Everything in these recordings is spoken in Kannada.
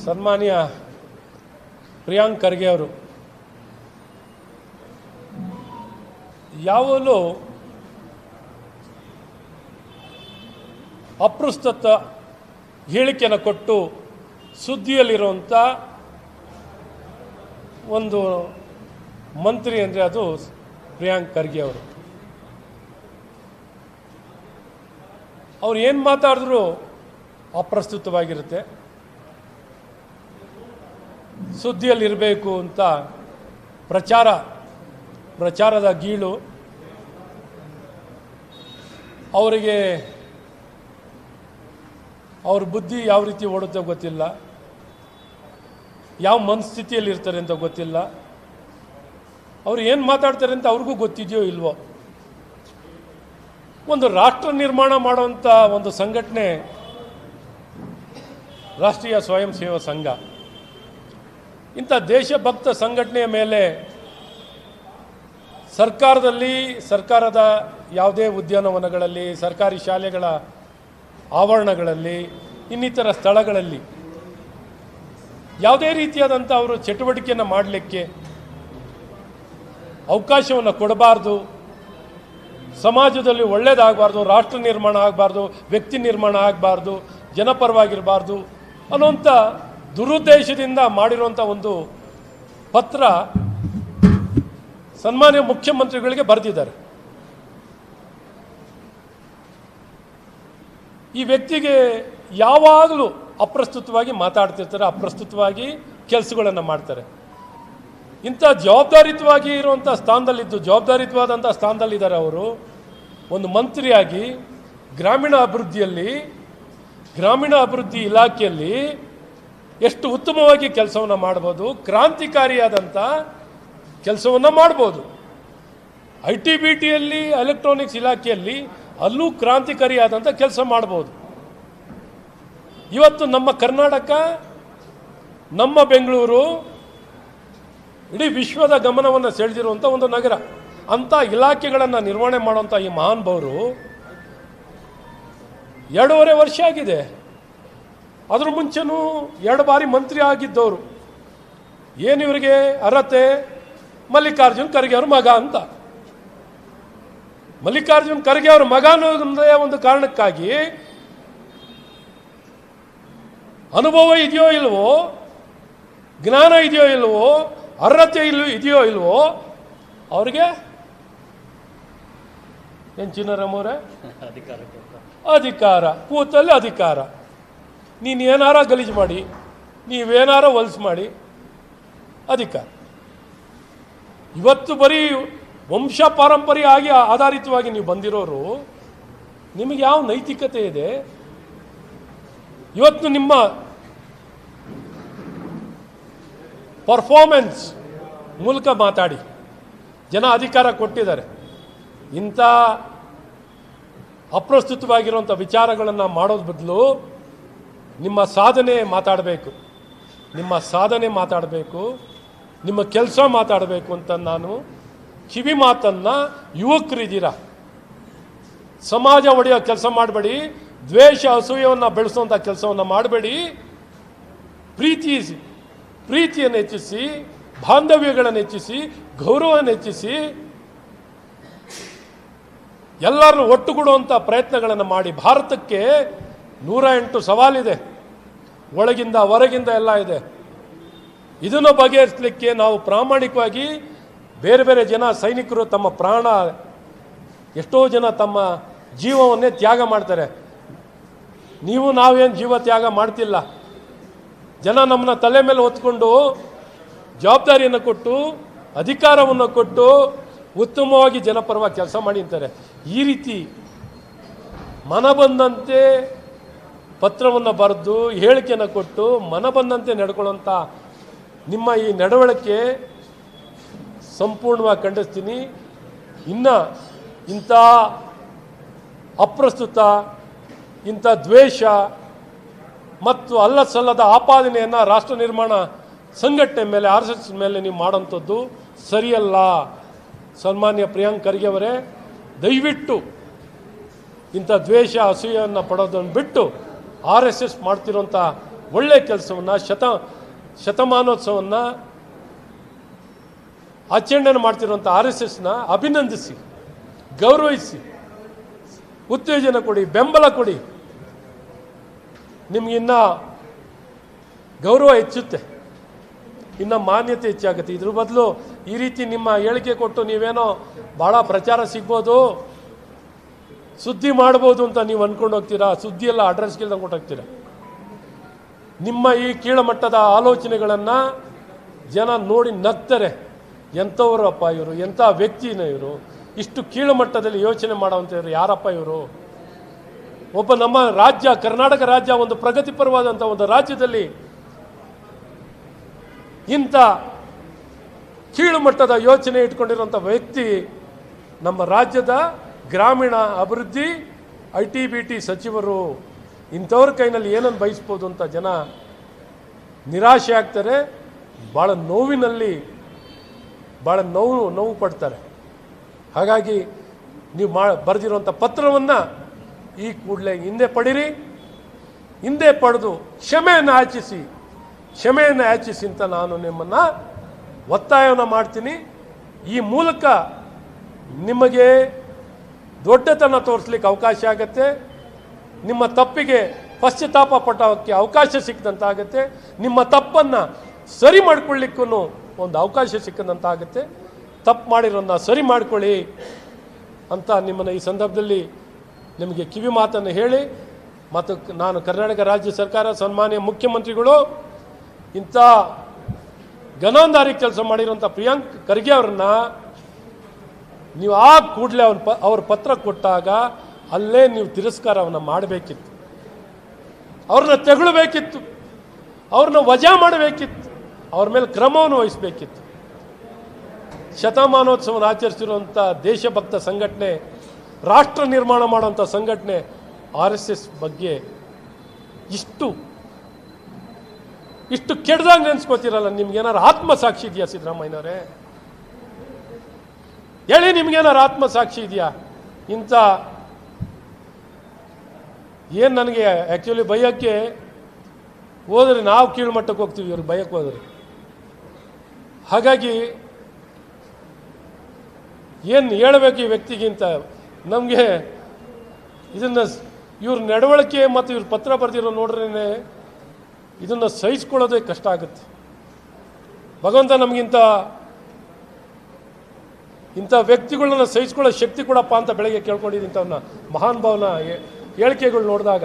ಸನ್ಮಾನ್ಯ ಪ್ರಿಯಾಂಕ್ ಖರ್ಗೆ ಅವರು ಯಾವಾಗಲೂ ಅಪ್ರಸ್ತುತ ಹೇಳಿಕೆಯನ್ನು ಕೊಟ್ಟು ಸುದ್ದಿಯಲ್ಲಿರುವಂಥ ಒಂದು ಮಂತ್ರಿ ಅಂದರೆ ಅದು ಪ್ರಿಯಾಂಕ್ ಖರ್ಗೆ ಅವರು. ಅವ್ರು ಏನು ಮಾತಾಡಿದ್ರು ಅಪ್ರಸ್ತುತವಾಗಿರುತ್ತೆ, ಸುದ್ದಿಯಲ್ಲಿರಬೇಕು ಅಂತ ಪ್ರಚಾರದ ಗೀಳು. ಅವರಿಗೆ ಅವ್ರ ಬುದ್ಧಿ ಯಾವ ರೀತಿ ಓಡುತ್ತೋ ಗೊತ್ತಿಲ್ಲ, ಯಾವ ಮನಸ್ಥಿತಿಯಲ್ಲಿ ಇರ್ತಾರೆ ಅಂತ ಗೊತ್ತಿಲ್ಲ, ಅವ್ರು ಏನು ಮಾತಾಡ್ತಾರೆ ಅಂತ ಅವ್ರಿಗೂ ಗೊತ್ತಿದೆಯೋ ಇಲ್ವೋ. ಒಂದು ರಾಷ್ಟ್ರ ನಿರ್ಮಾಣ ಮಾಡುವಂಥ ಒಂದು ಸಂಘಟನೆ ರಾಷ್ಟ್ರೀಯ ಸ್ವಯಂ ಸೇವಾ ಸಂಘ. ಇಂಥ ದೇಶಭಕ್ತ ಸಂಘಟನೆಯ ಮೇಲೆ ಸರ್ಕಾರದ ಯಾವುದೇ ಉದ್ಯಾನವನಗಳಲ್ಲಿ, ಸರ್ಕಾರಿ ಶಾಲೆಗಳ ಆವರಣಗಳಲ್ಲಿ, ಇನ್ನಿತರ ಸ್ಥಳಗಳಲ್ಲಿ ಯಾವುದೇ ರೀತಿಯಾದಂಥ ಅವರು ಚಟುವಟಿಕೆಯನ್ನು ಮಾಡಲಿಕ್ಕೆ ಅವಕಾಶವನ್ನು ಕೊಡಬಾರ್ದು, ಸಮಾಜದಲ್ಲಿ ಒಳ್ಳೆಯದಾಗಬಾರ್ದು, ರಾಷ್ಟ್ರ ನಿರ್ಮಾಣ ಆಗಬಾರ್ದು, ವ್ಯಕ್ತಿ ನಿರ್ಮಾಣ ಆಗಬಾರ್ದು, ಜನಪರವಾಗಿರಬಾರ್ದು ಅನ್ನೋಂಥ ದುರುದ್ದೇಶದಿಂದ ಮಾಡಿರುವಂಥ ಒಂದು ಪತ್ರ ಸನ್ಮಾನ್ಯ ಮುಖ್ಯಮಂತ್ರಿಗಳಿಗೆ ಬರೆದಿದ್ದಾರೆ. ಈ ವ್ಯಕ್ತಿಗೆ ಯಾವಾಗಲೂ ಅಪ್ರಸ್ತುತವಾಗಿ ಮಾತಾಡ್ತಿರ್ತಾರೆ, ಅಪ್ರಸ್ತುತವಾಗಿ ಕೆಲಸಗಳನ್ನು ಮಾಡ್ತಾರೆ. ಇಂಥ ಜವಾಬ್ದಾರಿತವಾಗಿ ಇರುವಂಥ ಜವಾಬ್ದಾರಿತವಾದಂಥ ಸ್ಥಾನದಲ್ಲಿದ್ದಾರೆ ಅವರು. ಒಂದು ಮಂತ್ರಿಯಾಗಿ ಗ್ರಾಮೀಣ ಅಭಿವೃದ್ಧಿ ಇಲಾಖೆಯಲ್ಲಿ ಎಷ್ಟು ಉತ್ತಮವಾಗಿ ಕೆಲಸವನ್ನು ಮಾಡ್ಬೋದು, ಕ್ರಾಂತಿಕಾರಿಯಾದಂಥ ಕೆಲಸವನ್ನು ಮಾಡ್ಬೋದು. IT-BTಯಲ್ಲಿ, ಎಲೆಕ್ಟ್ರಾನಿಕ್ಸ್ ಇಲಾಖೆಯಲ್ಲಿ ಅಲ್ಲೂ ಕ್ರಾಂತಿಕಾರಿಯಾದಂಥ ಕೆಲಸ ಮಾಡ್ಬೋದು. ಇವತ್ತು ನಮ್ಮ ಕರ್ನಾಟಕ, ನಮ್ಮ ಬೆಂಗಳೂರು ಇಡೀ ವಿಶ್ವದ ಗಮನವನ್ನು ಸೆಳೆದಿರುವಂಥ ಒಂದು ನಗರ. ಅಂಥ ಇಲಾಖೆಗಳನ್ನು ನಿರ್ವಹಣೆ ಮಾಡುವಂಥ ಈ ಮಹಾನುಭಾವರು 2.5 ವರ್ಷ ಆಗಿದೆ. ಅದ್ರ ಮುಂಚೆನೂ 2 ಬಾರಿ ಮಂತ್ರಿ ಆಗಿದ್ದವರು. ಏನು ಇವರಿಗೆ ಅರ್ಹತೆ? ಮಲ್ಲಿಕಾರ್ಜುನ್ ಖರ್ಗೆ ಅವ್ರ ಮಗ ಅಂತ. ಮಲ್ಲಿಕಾರ್ಜುನ್ ಖರ್ಗೆ ಅವ್ರ ಮಗ ಅನ್ನೋದೇ ಒಂದು ಕಾರಣಕ್ಕಾಗಿ ಅನುಭವ ಇದೆಯೋ ಇಲ್ವೋ, ಜ್ಞಾನ ಇದೆಯೋ ಇಲ್ವೋ, ಅರ್ಹತೆ ಇದೆಯೋ ಇಲ್ವೋ ಅವ್ರಿಗೆ ಏನು ಚಿನ್ನರಮ್ಮವ್ರೆ? ಅಧಿಕಾರ, ಕೂತಲ್ಲಿ ಅಧಿಕಾರ. ನೀನೇನಾರ ಗಲೀಜು ಮಾಡಿ, ನೀವೇನಾರ ಹೊಲ್ಸು ಮಾಡಿ ಅಧಿಕಾರ. ಇವತ್ತು ಬರೀ ವಂಶ ಪಾರಂಪರ್ಯ ಆಧಾರಿತವಾಗಿ ನೀವು ಬಂದಿರೋರು, ನಿಮಗೆ ಯಾವ ನೈತಿಕತೆ ಇದೆ? ಇವತ್ತು ನಿಮ್ಮ ಪರ್ಫಾರ್ಮೆನ್ಸ್ ಮೂಲಕ ಮಾತಾಡಿ ಜನ ಅಧಿಕಾರ ಕೊಟ್ಟಿದ್ದಾರೆ. ಇಂಥ ಅಪ್ರಸ್ತುತವಾಗಿರುವಂಥ ವಿಚಾರಗಳನ್ನು ಮಾಡೋದು ಬದಲು ನಿಮ್ಮ ಸಾಧನೆ ಮಾತಾಡಬೇಕು, ನಿಮ್ಮ ಕೆಲಸ ಮಾತಾಡಬೇಕು ಅಂತ ನಾನು ಕಿವಿ ಮಾತನ್ನು ಯುವಕರಿದ್ದೀರ, ಸಮಾಜ ಒಡೆಯೋ ಕೆಲಸ ಮಾಡಬೇಡಿ, ದ್ವೇಷ ಅಸೂಯವನ್ನು ಬೆಳೆಸುವಂಥ ಕೆಲಸವನ್ನು ಮಾಡಬೇಡಿ. ಪ್ರೀತಿಯನ್ನು ಹೆಚ್ಚಿಸಿ, ಬಾಂಧವ್ಯಗಳನ್ನು ಹೆಚ್ಚಿಸಿ, ಗೌರವವನ್ನು ಹೆಚ್ಚಿಸಿ, ಎಲ್ಲರನ್ನು ಒಟ್ಟುಗೂಡುವಂಥ ಪ್ರಯತ್ನಗಳನ್ನು ಮಾಡಿ. ಭಾರತಕ್ಕೆ 108 ಸವಾಲಿದೆ, ಒಳಗಿಂದ ಹೊರಗಿಂದ ಎಲ್ಲ ಇದೆ. ಇದನ್ನು ಬಗೆಹರಿಸಲಿಕ್ಕೆ ನಾವು ಪ್ರಾಮಾಣಿಕವಾಗಿ ಬೇರೆ ಬೇರೆ ಜನ ಸೈನಿಕರು ತಮ್ಮ ಪ್ರಾಣ, ಎಷ್ಟೋ ಜನ ತಮ್ಮ ಜೀವವನ್ನೇ ತ್ಯಾಗ ಮಾಡ್ತಾರೆ. ನಾವೇನು ಜೀವ ತ್ಯಾಗ ಮಾಡ್ತಿಲ್ಲ. ಜನ ನಮ್ಮನ್ನ ತಲೆ ಮೇಲೆ ಹೊತ್ಕೊಂಡು ಜವಾಬ್ದಾರಿಯನ್ನು ಕೊಟ್ಟು, ಅಧಿಕಾರವನ್ನು ಕೊಟ್ಟು ಉತ್ತಮವಾಗಿ ಜನಪರವಾಗಿ ಕೆಲಸ ಮಾಡಿ ಅಂತಾರೆ. ಈ ರೀತಿ ಮನಬಂದಂತೆ ಪತ್ರವನ್ನು ಬರೆದು ಹೇಳಿಕೆಯನ್ನು ಕೊಟ್ಟು ಮನಬಂದಂತೆ ನಡ್ಕೊಳ್ಳೋಂಥ ನಿಮ್ಮ ಈ ನಡವಳಿಕೆ ಸಂಪೂರ್ಣವಾಗಿ ಖಂಡಿಸ್ತೀನಿ. ಇನ್ನು ಇಂಥ ಅಪ್ರಸ್ತುತ, ಇಂಥ ದ್ವೇಷ ಮತ್ತು ಅಲ್ಲಸಲ್ಲದ ಆಪಾದನೆಯನ್ನು ರಾಷ್ಟ್ರ ನಿರ್ಮಾಣ ಸಂಘಟನೆ ಮೇಲೆ RSS ಮೇಲೆ ನೀವು ಮಾಡೋಂಥದ್ದು ಸರಿಯಲ್ಲ. ಸನ್ಮಾನ್ಯ ಪ್ರಿಯಾಂಕ್ ಖರ್ಗೆ ಅವರೇ, ದಯವಿಟ್ಟು ಇಂಥ ದ್ವೇಷ ಅಸೂಯೆಯನ್ನು ಪಡೋದನ್ನು ಬಿಟ್ಟು RSS ಮಾಡ್ತಿರೋಂಥ ಒಳ್ಳೆಯ ಕೆಲಸವನ್ನು ಶತಮಾನೋತ್ಸವವನ್ನು ಆಚರಣೆ ಮಾಡ್ತಿರೋಂಥ RSSನ ಅಭಿನಂದಿಸಿ, ಗೌರವಿಸಿ, ಉತ್ತೇಜನ ಕೊಡಿ, ಬೆಂಬಲ ಕೊಡಿ. ನಿಮಗಿನ್ನ ಗೌರವ ಹೆಚ್ಚುತ್ತೆ, ಇನ್ನು ಮಾನ್ಯತೆ ಹೆಚ್ಚಾಗುತ್ತೆ. ಇದ್ರ ಬದಲು ಈ ರೀತಿ ನಿಮ್ಮ ಹೇಳಿಕೆ ಕೊಟ್ಟು ನೀವೇನೋ ಭಾಳ ಪ್ರಚಾರ ಸಿಗ್ಬೋದು, ಸುದ್ದಿ ಮಾಡ್ಬೋದು ಅಂತ ನೀವು ಅಂದ್ಕೊಂಡು ಹೋಗ್ತೀರಾ. ಸುದ್ದಿ ಎಲ್ಲ ಅಡ್ರೆಸ್ಗಿಲ್ದಂಗೆ ಕೊಟ್ಟೋಗ್ತೀರಾ. ನಿಮ್ಮ ಈ ಕೀಳಮಟ್ಟದ ಆಲೋಚನೆಗಳನ್ನು ಜನ ನೋಡಿ ನಗ್ತಾರೆ. ಎಂಥವ್ರಪ್ಪ ಇವರು, ಎಂಥ ವ್ಯಕ್ತಿನ ಇವರು, ಇಷ್ಟು ಕೀಳುಮಟ್ಟದಲ್ಲಿ ಯೋಚನೆ ಮಾಡೋವಂಥವ್ರು ಯಾರಪ್ಪ ಇವರು? ಒಬ್ಬ ನಮ್ಮ ರಾಜ್ಯ, ಕರ್ನಾಟಕ ರಾಜ್ಯ ಒಂದು ಪ್ರಗತಿಪರವಾದಂಥ ಒಂದು ರಾಜ್ಯದಲ್ಲಿ ಇಂಥ ಕೀಳುಮಟ್ಟದ ಯೋಚನೆ ಇಟ್ಕೊಂಡಿರುವಂಥ ವ್ಯಕ್ತಿ ನಮ್ಮ ರಾಜ್ಯದ ಗ್ರಾಮೀಣ ಅಭಿವೃದ್ಧಿ IT-BT ಸಚಿವರು. ಇಂಥವ್ರ ಕೈನಲ್ಲಿ ಏನನ್ನು ಬಯಸ್ಬೋದು ಅಂತ ಜನ ನಿರಾಶೆ ಆಗ್ತಾರೆ, ಭಾಳ ನೋವಿನಲ್ಲಿ ಭಾಳ ನೋವು ಪಡ್ತಾರೆ. ಹಾಗಾಗಿ ನೀವು ಬರೆದಿರುವಂಥ ಪತ್ರವನ್ನು ಈ ಕೂಡಲೇ ಹಿಂದೆ ಪಡೀರಿ. ಹಿಂದೆ ಪಡೆದು ಕ್ಷಮೆಯನ್ನು ಯಾಚಿಸಿ ಅಂತ ನಾನು ನಿಮ್ಮನ್ನು ಒತ್ತಾಯವನ್ನು ಮಾಡ್ತೀನಿ. ಈ ಮೂಲಕ ನಿಮಗೆ ದೊಡ್ಡತನ ತೋರಿಸ್ಲಿಕ್ಕೆ ಅವಕಾಶ ಆಗುತ್ತೆ, ನಿಮ್ಮ ತಪ್ಪಿಗೆ ಪಶ್ಚಾತ್ತಾಪ ಪಟ್ಟೋಕ್ಕೆ ಅವಕಾಶ ಸಿಕ್ಕದಂತಾಗುತ್ತೆ, ನಿಮ್ಮ ತಪ್ಪನ್ನು ಸರಿ ಮಾಡ್ಕೊಳ್ಳಿಕ್ಕೂ ಒಂದು ಅವಕಾಶ ಸಿಕ್ಕದಂತಾಗುತ್ತೆ. ತಪ್ಪು ಮಾಡಿರೋದನ್ನ ಸರಿ ಮಾಡ್ಕೊಳ್ಳಿ ಅಂತ ನಿಮ್ಮನ್ನು ಈ ಸಂದರ್ಭದಲ್ಲಿ ನಿಮಗೆ ಕಿವಿ ಮಾತನ್ನು ಹೇಳಿ, ಮತ್ತು ನಾನು ಕರ್ನಾಟಕ ರಾಜ್ಯ ಸರ್ಕಾರ, ಸನ್ಮಾನ್ಯ ಮುಖ್ಯಮಂತ್ರಿಗಳು ಇಂಥ ಗನಾಂಧಾರಿ ಕೆಲಸ ಮಾಡಿರೋಂಥ ಪ್ರಿಯಾಂಕ್ ಖರ್ಗೆ ಅವ್ರನ್ನ ನೀವು ಕೂಡಲೇ ಅವ್ರ ಪತ್ರ ಕೊಟ್ಟಾಗ ಅಲ್ಲೇ ನೀವು ತಿರಸ್ಕಾರವನ್ನು ಮಾಡಬೇಕಿತ್ತು, ಅವ್ರನ್ನ ತೆಗೊಳ್ಬೇಕಿತ್ತು, ಅವ್ರನ್ನ ವಜಾ ಮಾಡಬೇಕಿತ್ತು, ಅವ್ರ ಮೇಲೆ ಕ್ರಮವನ್ನು ವಹಿಸಬೇಕಿತ್ತು. ಶತಮಾನೋತ್ಸವವನ್ನು ಆಚರಿಸಿರುವಂಥ ದೇಶಭಕ್ತ ಸಂಘಟನೆ, ರಾಷ್ಟ್ರ ನಿರ್ಮಾಣ ಮಾಡುವಂಥ ಸಂಘಟನೆ RSS ಬಗ್ಗೆ ಇಷ್ಟು ಕೆಟ್ಟದಾಗ ನೆನೆಸ್ಕೋತಿರಲ್ಲ. ನಿಮ್ಗೇನಾರು ಆತ್ಮಸಾಕ್ಷಿ ಇದೆಯಾ ಸಿದ್ದರಾಮಯ್ಯನವರೇ? ಹೇಳಿ, ನಿಮ್ಗೇನಾರು ಆತ್ಮಸಾಕ್ಷಿ ಇದೆಯಾ? ಇಂಥ ಏನು ನನಗೆ ಆ್ಯಕ್ಚುಲಿ ಭಯಕ್ಕೆ ಹೋದ್ರೆ ನಾವು ಕೀಳುಮಟ್ಟಕ್ಕೆ ಹೋಗ್ತೀವಿ, ಇವ್ರಿಗೆ ಭಯಕ್ಕೆ ಹೋದ್ರೆ. ಹಾಗಾಗಿ ಏನು ಹೇಳಬೇಕು ಈ ವ್ಯಕ್ತಿಗಿಂತ ನಮಗೆ ಇದನ್ನು ಇವ್ರ ನಡವಳಿಕೆ ಮತ್ತು ಇವ್ರ ಪತ್ರ ಬರೆದಿರೋ ನೋಡ್ರೇ ಇದನ್ನು ಸಹಿಸ್ಕೊಳ್ಳೋದೇ ಕಷ್ಟ ಆಗುತ್ತೆ. ಭಗವಂತ ನಮಗಿಂತ ಇಂಥ ವ್ಯಕ್ತಿಗಳನ್ನ ಸಹಿಸ್ಕೊಳ್ಳೋ ಶಕ್ತಿ ಕೊಡಪ್ಪ ಅಂತ ಬೆಳಗ್ಗೆ ಕೇಳ್ಕೊಂಡಿದ್ದೀನಿ. ಇಂಥವನ್ನ ಮಹಾನ್ ಭಾವನ ಹೇಳಿಕೆಗಳು ನೋಡಿದಾಗ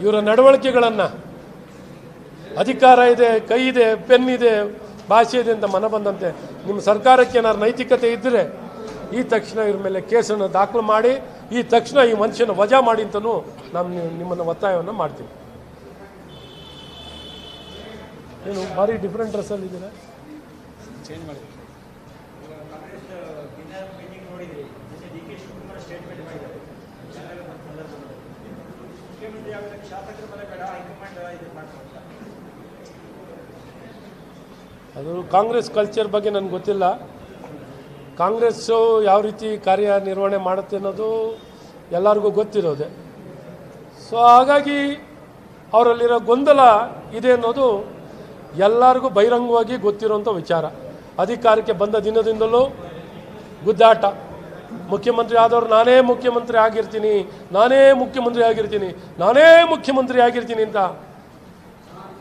ಇವರ ನಡವಳಿಕೆಗಳನ್ನು, ಅಧಿಕಾರ ಇದೆ, ಕೈ ಇದೆ, ಪೆನ್ ಇದೆ, ಭಾಷೆ ಇದೆ ಅಂತ ಮನ ಬಂದಂತೆ ನಿಮ್ಮ ಸರ್ಕಾರಕ್ಕೆ ಏನಾದ್ರು ನೈತಿಕತೆ ಇದ್ದರೆ ಈ ತಕ್ಷಣ ಇವ್ರ ಮೇಲೆ ಕೇಸನ್ನು ದಾಖಲು ಮಾಡಿ ಈ ತಕ್ಷಣ ಈ ಮನುಷ್ಯನ ವಜಾ ಮಾಡಿ ಅಂತಲೂ ನಾನು ನಿಮ್ಮನ್ನು ಒತ್ತಾಯವನ್ನು ಮಾಡ್ತೀನಿ. ಏನು ಭಾರಿ ಡಿಫ್ರೆಂಟ್ ಡ್ರೆಸ್ಸಲ್ಲಿ ಇದ್ದೀರಾ? ಚೇಂಜ್ ಮಾಡಿ. ಅದು ಕಾಂಗ್ರೆಸ್ ಕಲ್ಚರ್ ಬಗ್ಗೆ ನನಗೆ ಗೊತ್ತಿಲ್ಲ. ಕಾಂಗ್ರೆಸ್ಸು ಯಾವ ರೀತಿ ಕಾರ್ಯನಿರ್ವಹಣೆ ಮಾಡುತ್ತೆ ಅನ್ನೋದು ಎಲ್ಲರಿಗೂ ಗೊತ್ತಿರೋದೆ. ಸೊ ಹಾಗಾಗಿ ಅವರಲ್ಲಿರೋ ಗೊಂದಲ ಇದೆ ಅನ್ನೋದು ಎಲ್ಲರಿಗೂ ಬಹಿರಂಗವಾಗಿ ಗೊತ್ತಿರೋಂಥ ವಿಚಾರ. ಅಧಿಕಾರಕ್ಕೆ ಬಂದ ದಿನದಿಂದಲೂ ಗುದ್ದಾಟ. ಮುಖ್ಯಮಂತ್ರಿ ಆದವರು ನಾನೇ ಮುಖ್ಯಮಂತ್ರಿ ಆಗಿರ್ತೀನಿ ಅಂತ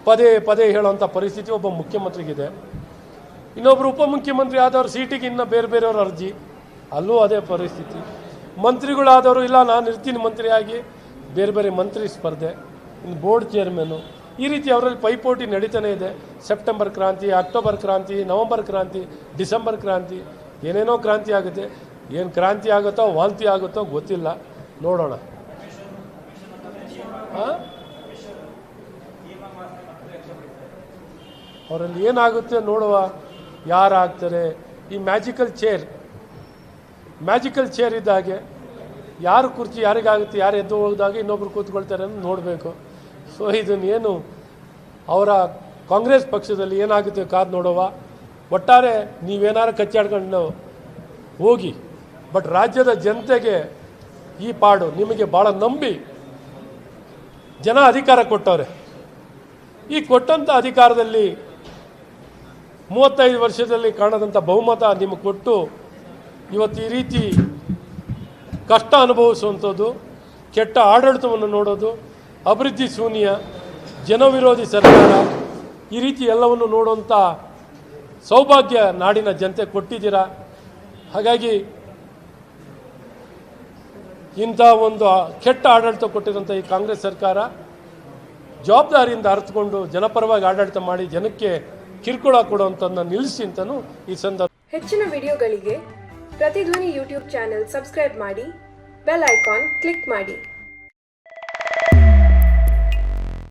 ಪದೇ ಪದೇ ಹೇಳೋಂಥ ಪರಿಸ್ಥಿತಿ ಒಬ್ಬ ಮುಖ್ಯಮಂತ್ರಿಗಿದೆ. ಇನ್ನೊಬ್ಬರು ಉಪಮುಖ್ಯಮಂತ್ರಿ ಆದವರು ಸೀಟಿಗೆ ಇನ್ನು ಬೇರೆಯವ್ರ ಅರ್ಜಿ, ಅಲ್ಲೂ ಅದೇ ಪರಿಸ್ಥಿತಿ. ಮಂತ್ರಿಗಳಾದವರು ಇಲ್ಲ ನಾನು ಇರ್ತೀನಿ ಮಂತ್ರಿಯಾಗಿ, ಬೇರೆ ಮಂತ್ರಿ ಸ್ಪರ್ಧೆ, ಇನ್ನು ಬೋರ್ಡ್ ಚೇರ್ಮನ್ನು, ಈ ರೀತಿ ಅವರಲ್ಲಿ ಪೈಪೋಟಿ ನಡೀತಾನೆ ಇದೆ. ಸೆಪ್ಟೆಂಬರ್ ಕ್ರಾಂತಿ, ಅಕ್ಟೋಬರ್ ಕ್ರಾಂತಿ, ನವಂಬರ್ ಕ್ರಾಂತಿ, ಡಿಸೆಂಬರ್ ಕ್ರಾಂತಿ, ಏನೇನೋ ಕ್ರಾಂತಿ ಆಗುತ್ತೆ. ಏನು ಕ್ರಾಂತಿ ಆಗುತ್ತೋ ವಾಂತಿ ಆಗುತ್ತೋ ಗೊತ್ತಿಲ್ಲ, ನೋಡೋಣ. ಅವರಲ್ಲಿ ಏನಾಗುತ್ತೆ ನೋಡುವ, ಯಾರು ಆಗ್ತಾರೆ. ಈ ಮ್ಯಾಜಿಕಲ್ ಚೇರ್ ಇದ್ದಾಗೆ ಯಾರು ಕುರ್ಚಿ ಯಾರಿಗಾಗುತ್ತೆ, ಯಾರು ಎದ್ದು ಹೋಗಿದಾಗ ಇನ್ನೊಬ್ರು ಕೂತ್ಕೊಳ್ತಾರೆ ಅಂತ ನೋಡಬೇಕು. ಸೊ ಇದನ್ನೇನು ಅವರ ಕಾಂಗ್ರೆಸ್ ಪಕ್ಷದಲ್ಲಿ ಏನಾಗುತ್ತೆ ಕಾದು ನೋಡುವ. ಒಟ್ಟಾರೆ ನೀವೇನಾರು ಕಚ್ಚಾಡ್ಕೊಂಡು ಹೋಗಿ, ಬಟ್ ರಾಜ್ಯದ ಜನತೆಗೆ ಈ ಪಾಡು ನಿಮಗೆ ಭಾಳ ನಂಬಿ ಜನ ಅಧಿಕಾರ ಕೊಟ್ಟವ್ರೆ. ಈ ಕೊಟ್ಟಂಥ ಅಧಿಕಾರದಲ್ಲಿ 35 ವರ್ಷದಲ್ಲಿ ಕಾಣದಂಥ ಬಹುಮತ ನಿಮಗೆ ಕೊಟ್ಟು ಇವತ್ತು ಈ ರೀತಿ ಕಷ್ಟ ಅನುಭವಿಸುವಂಥದ್ದು, ಕೆಟ್ಟ ಆಡಳಿತವನ್ನು ನೋಡೋದು, ಅಭಿವೃದ್ಧಿ ಶೂನ್ಯ, ಜನವಿರೋಧಿ ಸರ್ಕಾರ, ಈ ರೀತಿ ಎಲ್ಲವನ್ನು ನೋಡುವಂಥ ಸೌಭಾಗ್ಯ ನಾಡಿನ ಜನತೆ ಕೊಟ್ಟಿದ್ದೀರಾ. ಹಾಗಾಗಿ ಇಂಥ ಒಂದು ಕೆಟ್ಟ ಆಡಳಿತ ಕೊಟ್ಟಿರೋಂಥ ಈ ಕಾಂಗ್ರೆಸ್ ಸರ್ಕಾರ ಜವಾಬ್ದಾರಿಯಿಂದ ಅರ್ಥಕೊಂಡು ಜನಪರವಾಗಿ ಆಡಳಿತ ಮಾಡಿ ಜನಕ್ಕೆ ಕಿರುಕುಳ ಕೊಡುವಂಥದ್ದನ್ನ ನಿಲ್ಲಿಸಿ ಅಂತಲೂ ಈ ಸಂದರ್ಭ. ಹೆಚ್ಚಿನ ವಿಡಿಯೋಗಳಿಗೆ ಪ್ರತಿಧ್ವನಿ ಯೂಟ್ಯೂಬ್ ಚಾನೆಲ್ ಸಬ್ಸ್ಕ್ರೈಬ್ ಮಾಡಿ, ಬೆಲ್ ಐಕಾನ್ ಕ್ಲಿಕ್ ಮಾಡಿ.